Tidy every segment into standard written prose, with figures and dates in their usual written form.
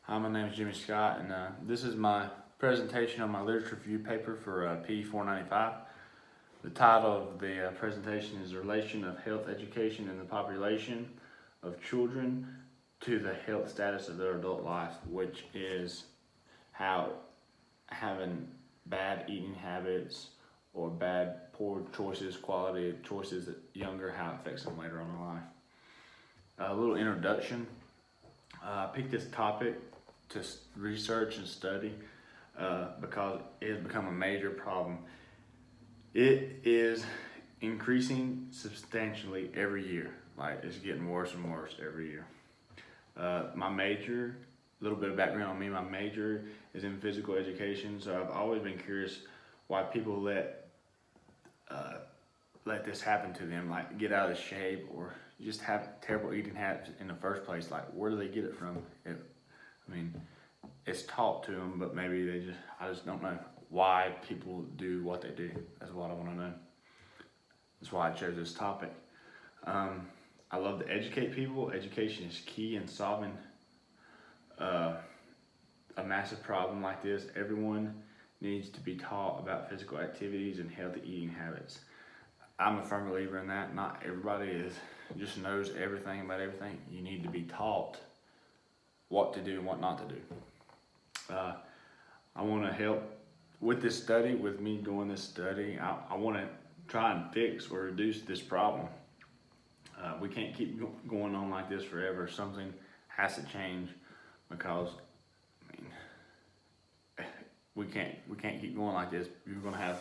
Hi, my name is Jimmy Scott, and this is my presentation on my literature review paper for PE 495. The title of the presentation is Relation of Health Education in the Population of Children to the Health Status of their Adult Life, which is how having bad eating habits or poor choices, quality choices at younger, how it affects them later on in life. A little introduction. I picked this topic to research and study because it has become a major problem. It is increasing substantially every year. Like, it's getting worse and worse every year. My major, a little bit of background on me, my major is in physical education, so I've always been curious why people let this happen to them, like get out of shape or just have terrible eating habits in the first place. Like, where do they get it from? It's taught to them, but maybe I just don't know why people do what they do. That's what I want to know. That's why I chose this topic. I love to educate people. Education is key in solving a massive problem like this. Everyone needs to be taught about physical activities and healthy eating habits. I'm a firm believer in that. Not everybody just knows everything about everything. You need to be taught what to do and what not to do. I want to help with this study, with me doing this study. I want to try and fix or reduce this problem. We can't keep going on like this forever. Something has to change because we can't keep going like this. We're going to have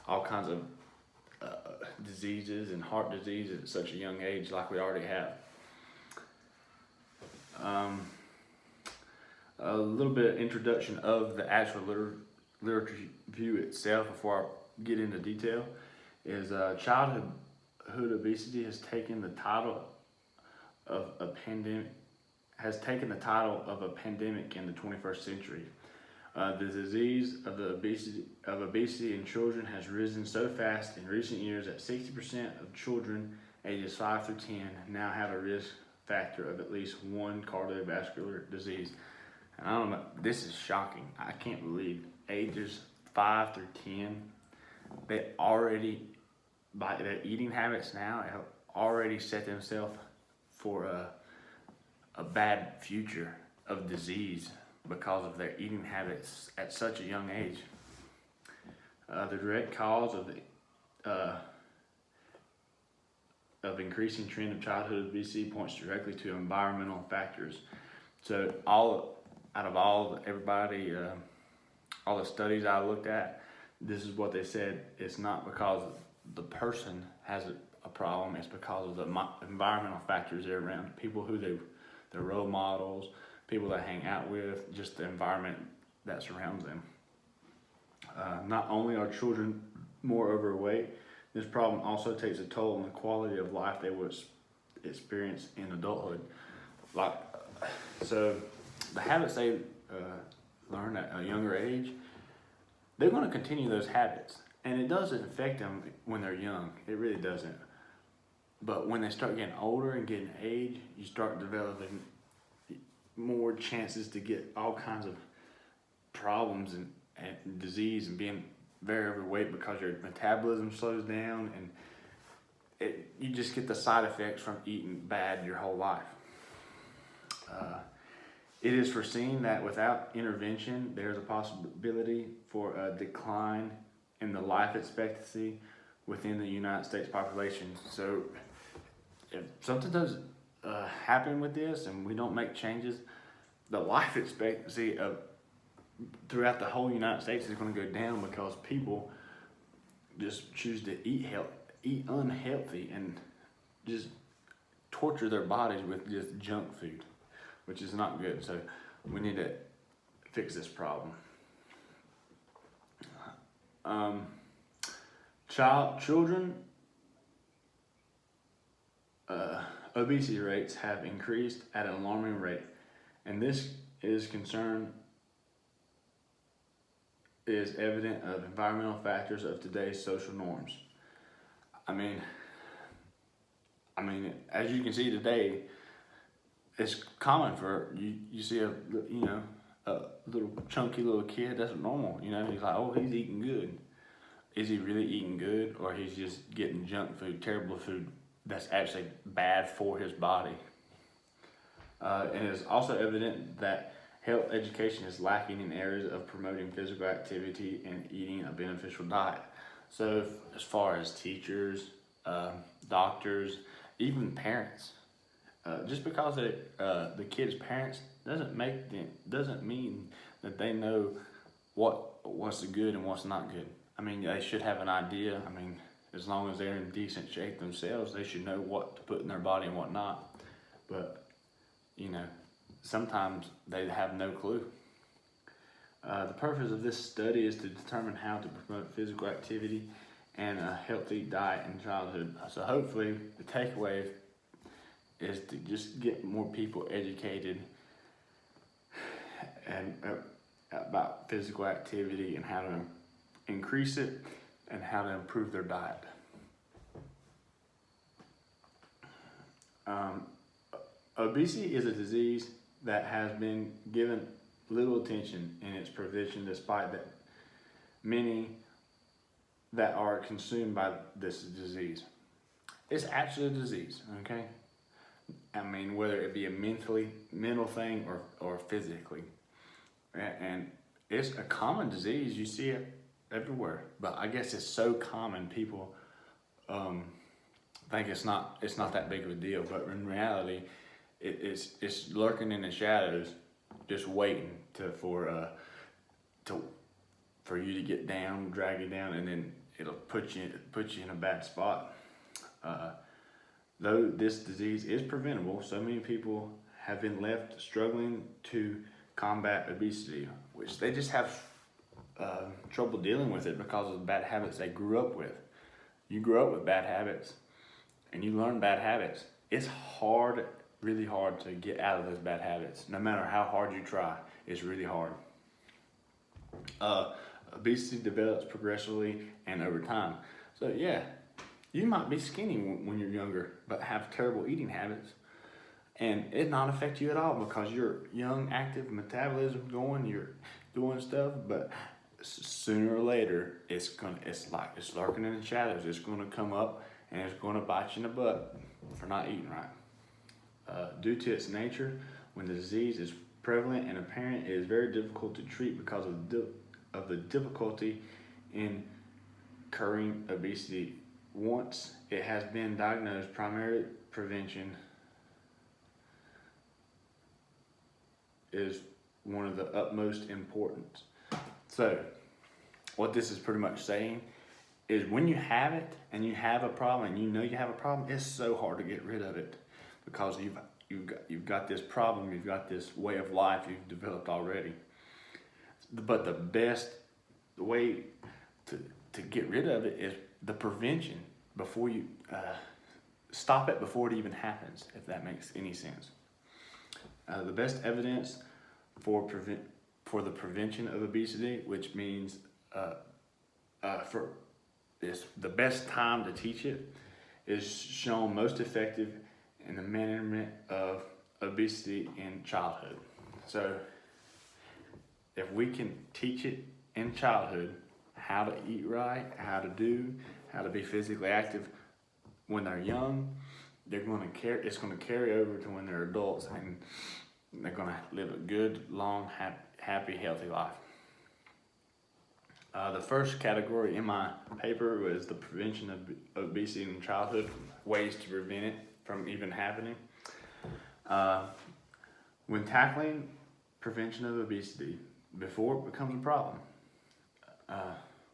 all kinds of diseases and heart disease at such a young age, like we already have. A little bit of introduction of the actual literature review itself before I get into detail is childhood obesity has taken the title of a pandemic in the 21st century. The disease of obesity in children has risen so fast in recent years that 60% of children ages 5 through 10 now have a risk factor of at least one cardiovascular disease. And I don't know, this is shocking. I can't believe ages 5 through 10, they already, by their eating habits now, have already set themselves for a bad future of disease because of their eating habits at such a young age. The direct cause of increasing trend of childhood obesity points directly to environmental factors. So all the studies I looked at, this is what they said. It's not because the person has a problem, it's because of the environmental factors they're around, people who they're role models, people they hang out with, just the environment that surrounds them. Not only are children more overweight, this problem also takes a toll on the quality of life they will experience in adulthood. So the habits they learn at a younger age, they're going to continue those habits. And it doesn't affect them when they're young. It really doesn't. But when they start getting older and getting age, you start developing more chances to get all kinds of problems and disease and being very overweight because your metabolism slows down, and you just get the side effects from eating bad your whole life. It is foreseen that without intervention, there's a possibility for a decline in the life expectancy within the United States population. So if something does happen with this and we don't make changes, the life expectancy throughout the whole United States is going to go down because people just choose to eat unhealthy and just torture their bodies with just junk food, which is not good. So we need to fix this problem. Children obesity rates have increased at an alarming rate, and this is evident of environmental factors of today's social norms. I mean, as you can see today, it's common for you see a little chunky little kid. That's normal. He's like, oh, he's eating good. Is he really eating good, or he's just getting junk food, terrible food that's actually bad for his body? And it's also evident that health education is lacking in areas of promoting physical activity and eating a beneficial diet. So as far as teachers, doctors, even parents, just because the kid's parents doesn't mean that they know what's good and what's not good. I mean, they should have an idea. I mean, as long as they're in decent shape themselves, they should know what to put in their body and what not. But sometimes they have no clue. The purpose of this study is to determine how to promote physical activity and a healthy diet in childhood. So hopefully the takeaway is to just get more people educated and about physical activity and how to increase it and how to improve their diet. Obesity is a disease that has been given little attention in its prevention, despite that many that are consumed by this disease. It's actually a disease, okay? I mean, whether it be a mental thing or physically. And it's a common disease. You see it everywhere. But I guess it's so common, people think it's not that big of a deal. But in reality, it's lurking in the shadows, just waiting for you to get down, drag you down, and then it'll put you in a bad spot. Though this disease is preventable, so many people have been left struggling to combat obesity, which they just have trouble dealing with it because of the bad habits they grew up with. You grew up with bad habits, and you learn bad habits. It's hard, really hard to get out of those bad habits. No matter how hard you try, it's really hard. Obesity develops progressively and over time. So yeah, you might be skinny when you're younger, but have terrible eating habits, and it not affect you at all because you're young, active, metabolism going, you're doing stuff. But sooner or later, it's lurking in the shadows. It's gonna come up and it's gonna bite you in the butt for not eating right. Due to its nature, when the disease is prevalent and apparent, it is very difficult to treat because of the difficulty in curing obesity. Once it has been diagnosed, primary prevention is one of the utmost importance. So, what this is pretty much saying is when you have it and you have a problem and you know you have a problem, it's so hard to get rid of it because you've got this problem, you've got this way of life you've developed already. But the best way to get rid of it is the prevention before you stop it before it even happens, if that makes any sense. The best evidence for the prevention of obesity, which means for this, the best time to teach it, is shown most effective in the management of obesity in childhood. So if we can teach it in childhood how to eat right, how to be physically active when they're young, it's going to carry over to when they're adults, and they're going to live a good, long, happy, healthy life. The first category in my paper was the prevention of obesity in childhood, ways to prevent it from even happening. When tackling prevention of obesity before it becomes a problem,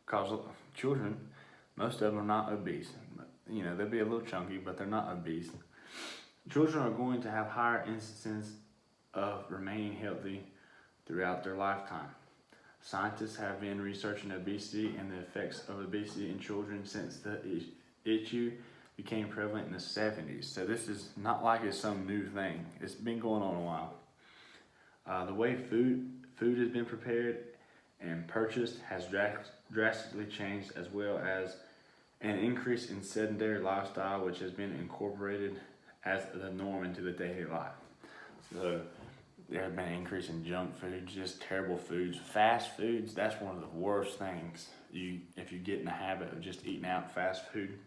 because children, most of them are not obese. They'll be a little chunky, but they're not obese. Children are going to have higher instances of remaining healthy throughout their lifetime. Scientists have been researching obesity and the effects of obesity in children since the issue became prevalent in the 70s. So this is not like it's some new thing. It's been going on a while. The way food has been prepared and purchased has drastically changed, as well as an increase in sedentary lifestyle, which has been incorporated as the norm into the daily life. So there has been an increase in junk foods, just terrible foods. Fast foods, that's one of the worst things. If you get in the habit of just eating out fast food,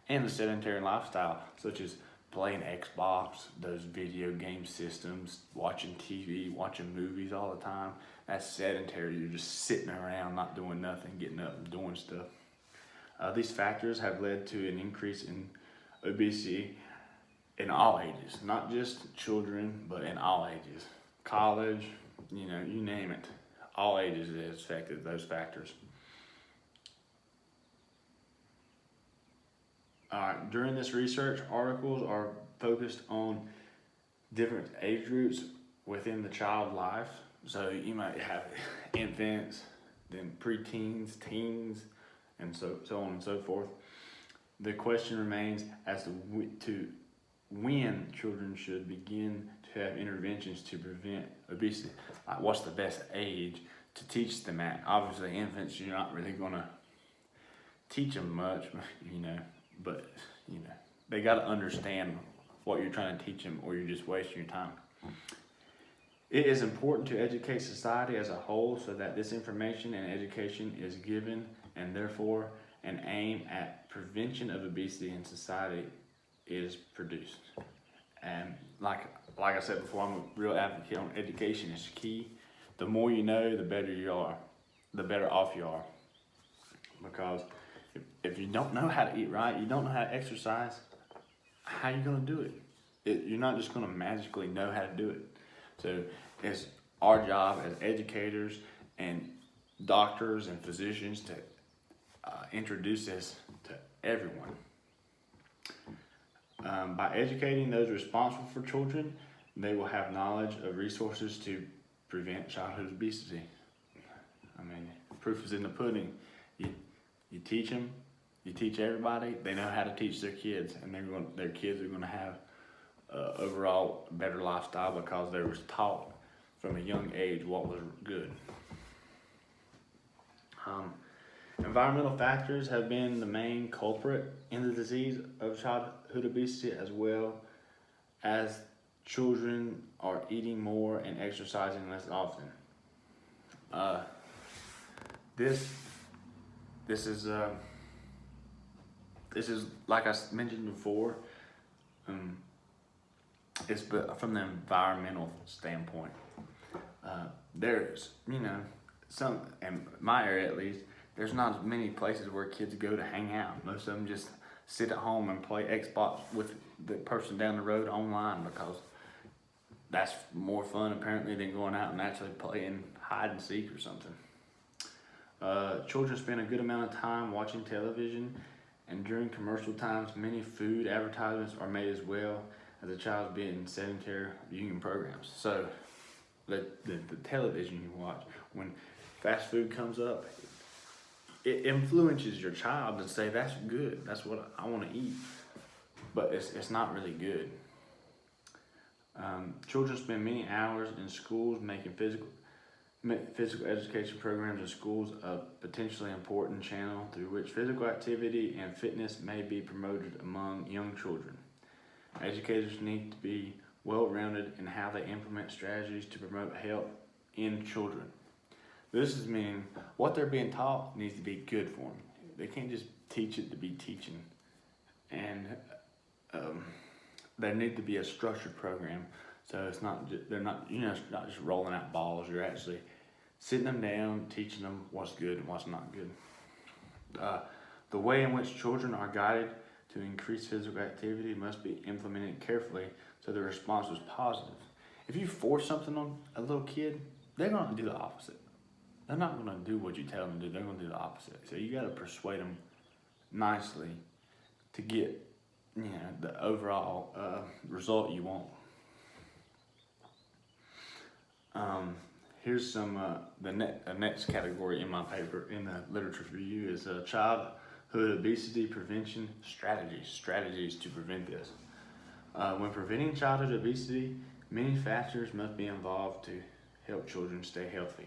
and the sedentary lifestyle, such as playing Xbox, those video game systems, watching TV, watching movies all the time, that's sedentary. You're just sitting around, not doing nothing, getting up and doing stuff. These factors have led to an increase in obesity in all ages, not just children, but in all ages. College, you name it. All ages it has affected those factors. During this research, articles are focused on different age groups within the child life. So you might have infants, then preteens, teens, and so on and so forth. The question remains as to when children should begin to have interventions to prevent obesity. Like, what's the best age to teach them at? Obviously, infants, you're not really going to teach them much, but they got to understand what you're trying to teach them, or you're just wasting your time. It is important to educate society as a whole so that this information and education is given, and therefore an aim at prevention of obesity in society is produced. And like I said before, I'm a real advocate on education is key. The more you know, the better you are, the better off you are. Because if you don't know how to eat right, you don't know how to exercise, how are you going to do it? You're not just going to magically know how to do it. So it's our job as educators and doctors and physicians to introduce this to everyone. By educating those responsible for children, they will have knowledge of resources to prevent childhood obesity. I mean, proof is in the pudding. You teach them, you teach everybody, they know how to teach their kids, and their kids are going to have overall better lifestyle because they were taught from a young age what was good. Environmental factors have been the main culprit in the disease of childhood obesity, as well as children are eating more and exercising less often. This is like I mentioned before. It's from the environmental standpoint. There's some in my area at least. There's not as many places where kids go to hang out. Most of them just sit at home and play Xbox with the person down the road online because that's more fun apparently than going out and actually playing hide and seek or something. Children spend a good amount of time watching television, and during commercial times, many food advertisements are made as well as a child's being sedentary viewing programs. So the television you watch, when fast food comes up, it influences your child to say, that's good, that's what I want to eat. But it's not really good. Children spend many hours in schools making physical education programs in schools a potentially important channel through which physical activity and fitness may be promoted among young children. Educators need to be well-rounded in how they implement strategies to promote health in children. This is meaning what they're being taught needs to be good for them. They can't just teach it to be teaching. And there need to be a structured program. So it's not not just rolling out balls. You're actually sitting them down, teaching them what's good and what's not good. The way in which children are guided to increase physical activity must be implemented carefully so the response is positive. If you force something on a little kid, they're going to do the opposite. They're not going to do what you tell them to do. They're going to do the opposite. So you got to persuade them nicely to get the overall result you want. Here's some the next category in my paper in the literature review is childhood obesity prevention strategies to prevent this. When preventing childhood obesity, many factors must be involved to help children stay healthy.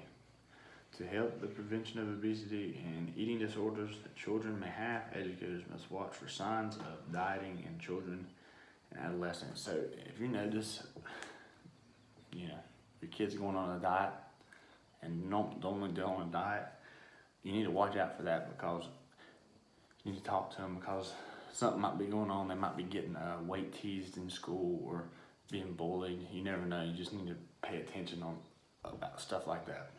To help the prevention of obesity and eating disorders that children may have, educators must watch for signs of dieting in children and adolescents. So if you notice, your kid's going on a diet and don't only do on a diet, you need to watch out for that, because you need to talk to them, because something might be going on. They might be getting weight teased in school or being bullied. You never know. You just need to pay attention about stuff like that.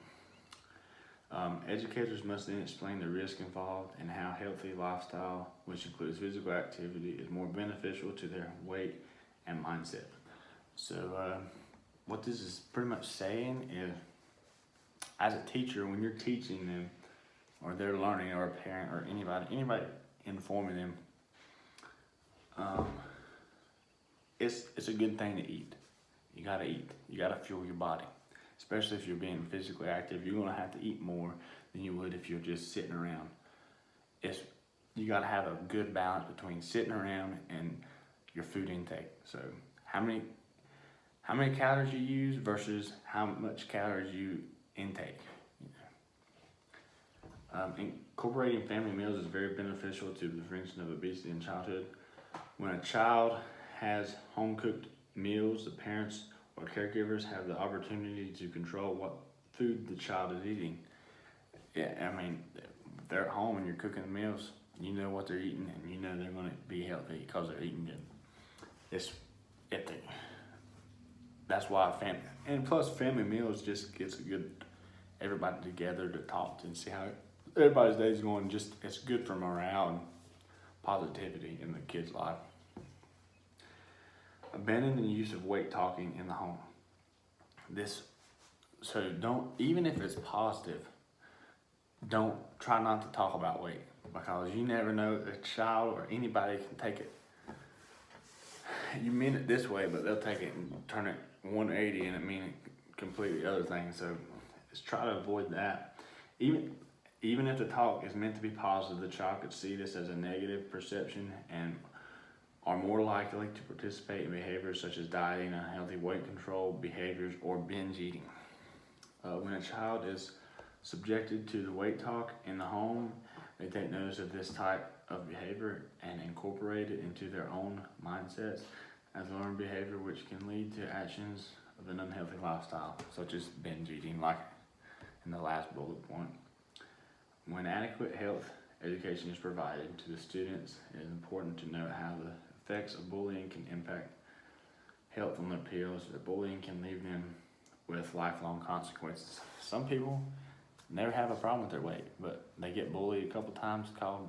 Educators must then explain the risk involved and how healthy lifestyle, which includes physical activity, is more beneficial to their weight and mindset. So what this is pretty much saying is, as a teacher, when you're teaching them, or they're learning, or a parent, or anybody informing them, it's a good thing to eat. You gotta eat. You gotta fuel your body. Especially if you're being physically active, you're gonna have to eat more than you would if you're just sitting around. You gotta have a good balance between sitting around and your food intake. So how many calories you use versus how much calories you intake. Incorporating family meals is very beneficial to the prevention of obesity in childhood. When a child has home-cooked meals, the parents or caregivers have the opportunity to control what food the child is eating. Yeah, I mean, if they're at home and you're cooking meals, you know what they're eating, and you know they're going to be healthy because they're eating good. That's why family meals just gets everybody together to talk and see how everybody's day is going. It's good for morale and positivity in the kid's life. Abandon the use of weight talking in the home. Even if it's positive, don't try not to talk about weight, because you never know, a child or anybody can take it. You mean it this way, but they'll take it and turn it 180 and it mean completely other things. So just try to avoid that. Even if the talk is meant to be positive, the child could see this as a negative perception and are more likely to participate in behaviors such as dieting, unhealthy weight control behaviors, or binge eating. When a child is subjected to the weight talk in the home, they take notice of this type of behavior and incorporate it into their own mindsets as learned behavior, which can lead to actions of an unhealthy lifestyle, such as binge eating, like in the last bullet point. When adequate health education is provided to the students, it is important to note how the effects of bullying can impact health on their peers. That bullying can leave them with lifelong consequences. Some people never have a problem with their weight, but they get bullied a couple times, called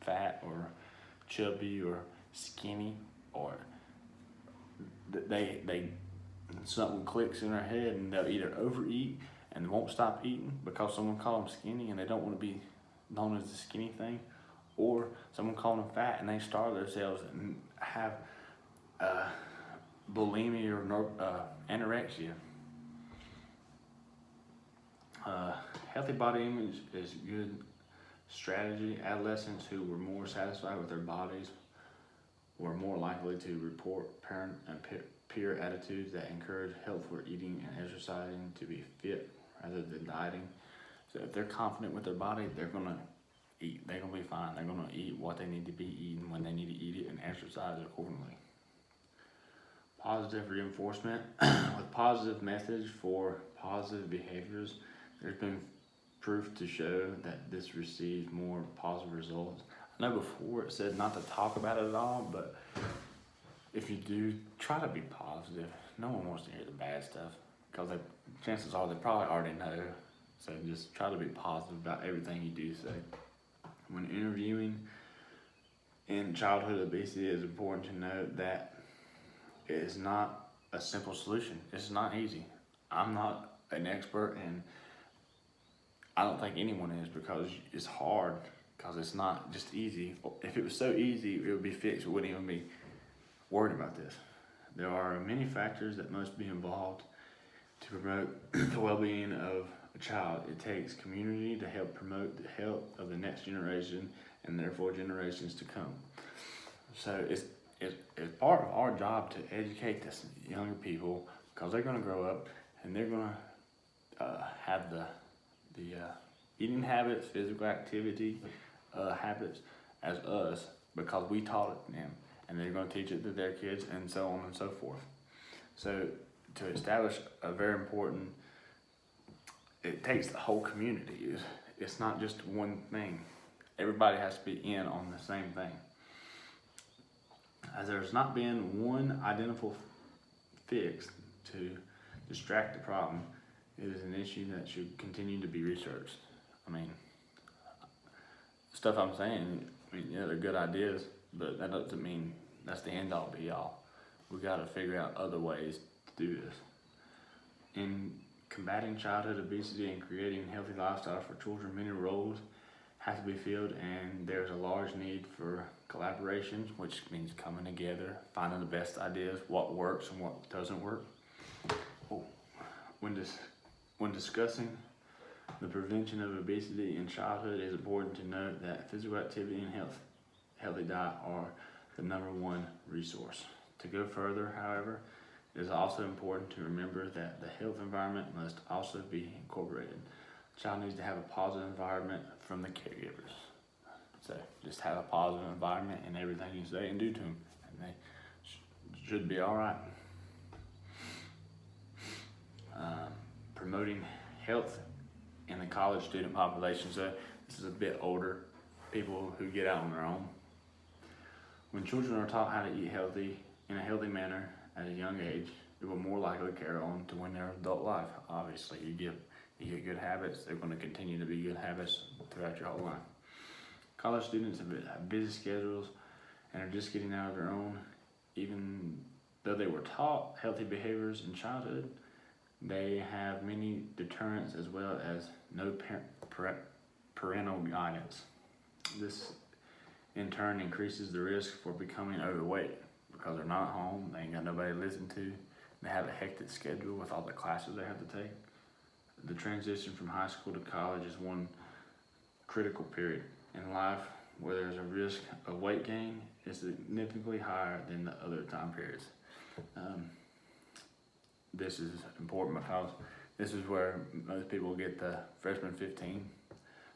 fat or chubby or skinny, or they something clicks in their head and they'll either overeat and won't stop eating because someone called them skinny and they don't want to be known as the skinny thing, or someone called them fat and they starve themselves and have bulimia or anorexia. Healthy body image is a good strategy. Adolescents who were more satisfied with their bodies were more likely to report parent and peer attitudes that encourage healthful eating and exercising to be fit rather than dieting. So if they're confident with their body, they're gonna eat. They're gonna be fine. They're gonna eat what they need to be eating when they need to eat it and exercise accordingly. Positive reinforcement. With positive message for positive behaviors, there's been proof to show that this receives more positive results. I know before it said not to talk about it at all, but if you do, try to be positive. No one wants to hear the bad stuff, because chances are they probably already know. So just try to be positive about everything you do say. When interviewing in childhood obesity, it is important to note that it is not a simple solution. It's not easy. I'm not an expert, and I don't think anyone is, because it's hard, because it's not just easy. If it was so easy, it would be fixed. We wouldn't even be worried about this. There are many factors that must be involved to promote the well-being of a child. It takes community to help promote the health of the next generation and therefore generations to come. So it's part of our job to educate this younger people, because they're going to grow up and they're going to have the eating habits, physical activity habits as us, because we taught it to them, and they're going to teach it to their kids, and so on and so forth. So to establish a very important, it takes the whole community. It's not just one thing. Everybody has to be in on the same thing. As there's not been one identical fix to distract the problem, it is an issue that should continue to be researched. I mean, stuff I'm saying, yeah, they're good ideas, but that doesn't mean that's the end all be all. We gotta figure out other ways to do this. In combating childhood obesity and creating healthy lifestyles for children, many roles have to be filled, and there's a large need for collaboration, which means coming together, finding the best ideas, what works and what doesn't work. When discussing the prevention of obesity in childhood, it is important to note that physical activity and healthy diet are the #1 resource. To go further, however, it is also important to remember that the health environment must also be incorporated. The child needs to have a positive environment from the caregivers. So just have a positive environment in everything you say and do to them, and they should be all right. Promoting health in the college student population. So this is a bit older people who get out on their own. When children are taught how to eat healthy in a healthy manner at a young age, it will more likely carry on to when they're adult life. Obviously, you get good habits, they're going to continue to be good habits throughout your whole life. College students have busy schedules and are just getting out of their own. Even though they were taught healthy behaviors in childhood, they have many deterrents as well as no parental guidance. This in turn increases the risk for becoming overweight because they're not home, they ain't got nobody to listen to, they have a hectic schedule with all the classes they have to take. The transition from high school to college is one critical period in life where there's a risk of weight gain is significantly higher than the other time periods. This is important because this is where most people get the freshman 15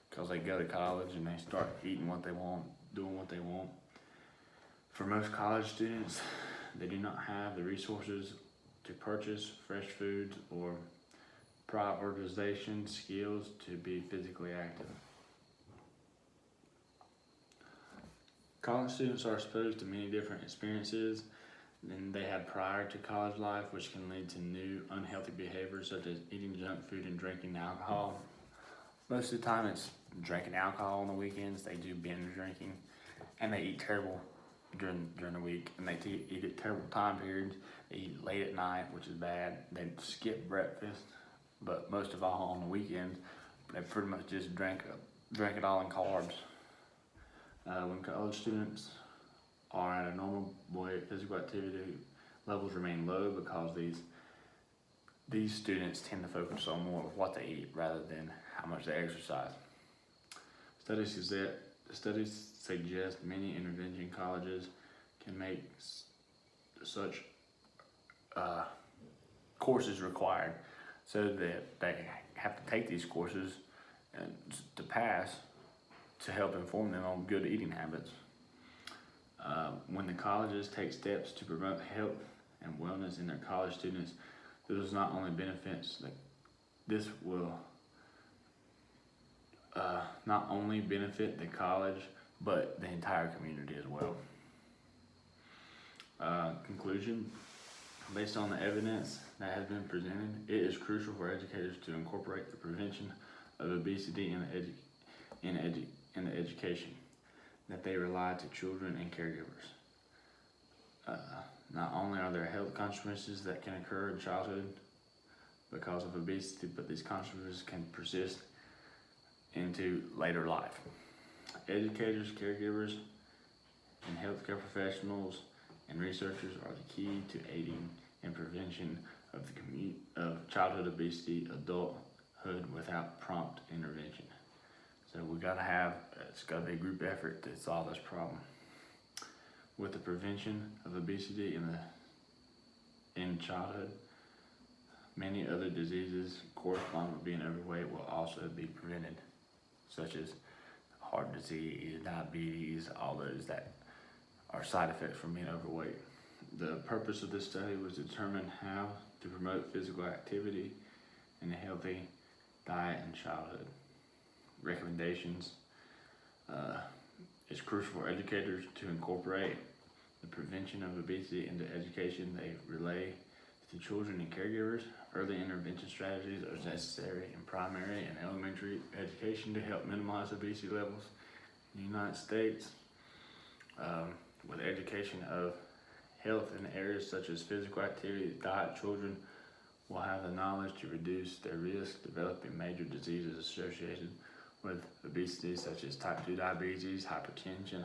because they go to college and they start eating what they want, doing what they want. For most college students, they do not have the resources to purchase fresh foods or prioritization skills to be physically active. College students are exposed to many different experiences than they had prior to college life, which can lead to new unhealthy behaviors such as eating junk food and drinking alcohol. Most of the time it's drinking alcohol on the weekends, they do binge drinking, and they eat terrible during the week, and they eat at terrible time periods. They eat late at night, which is bad. They skip breakfast, but most of all on the weekends, they pretty much just drink it all in carbs. When college students are at a normal weight, physical activity levels remain low because these students tend to focus on more of what they eat rather than how much they exercise. Studies suggest many intervention colleges can make such courses required so that they have to take these courses and to pass to help inform them on good eating habits. When the colleges take steps to promote health and wellness in their college students, this not only benefits this will not only benefit the college but the entire community as well. Conclusion: based on the evidence that has been presented, it is crucial for educators to incorporate the prevention of obesity in the education that they rely to children and caregivers. Not only are there health consequences that can occur in childhood because of obesity, but these consequences can persist into later life. Educators, caregivers, and healthcare professionals and researchers are the key to aiding in prevention of childhood obesity, adulthood without prompt intervention. So it's got to be a group effort to solve this problem. With the prevention of obesity in childhood, many other diseases corresponding with being overweight will also be prevented, such as heart disease, diabetes, all those that are side effects from being overweight. The purpose of this study was to determine how to promote physical activity and a healthy diet in childhood. Recommendations. It's crucial for educators to incorporate the prevention of obesity into education they relay to children and caregivers. Early intervention strategies are necessary in primary and elementary education to help minimize obesity levels in the United States. With education of health in areas such as physical activity, diet, children will have the knowledge to reduce their risk of developing major diseases associated with obesity, such as type 2 diabetes, hypertension,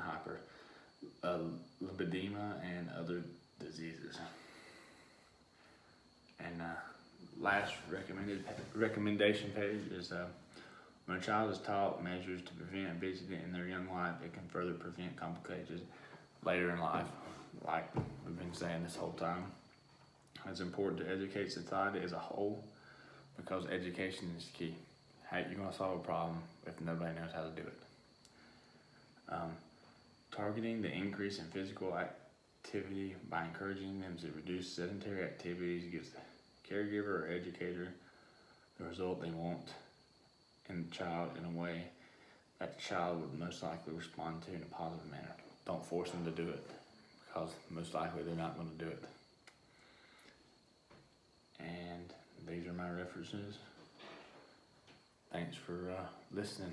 lipedema, and other diseases. And last recommendation page is when a child is taught measures to prevent obesity in their young life, it can further prevent complications later in life, like we've been saying this whole time. It's important to educate society as a whole because education is key. How you're going to solve a problem if nobody knows how to do it. Targeting the increase in physical activity by encouraging them to reduce sedentary activities gives the caregiver or educator the result they want in the child in a way that the child would most likely respond to in a positive manner. Don't force them to do it because most likely they're not going to do it. And these are my references. Thanks for listening.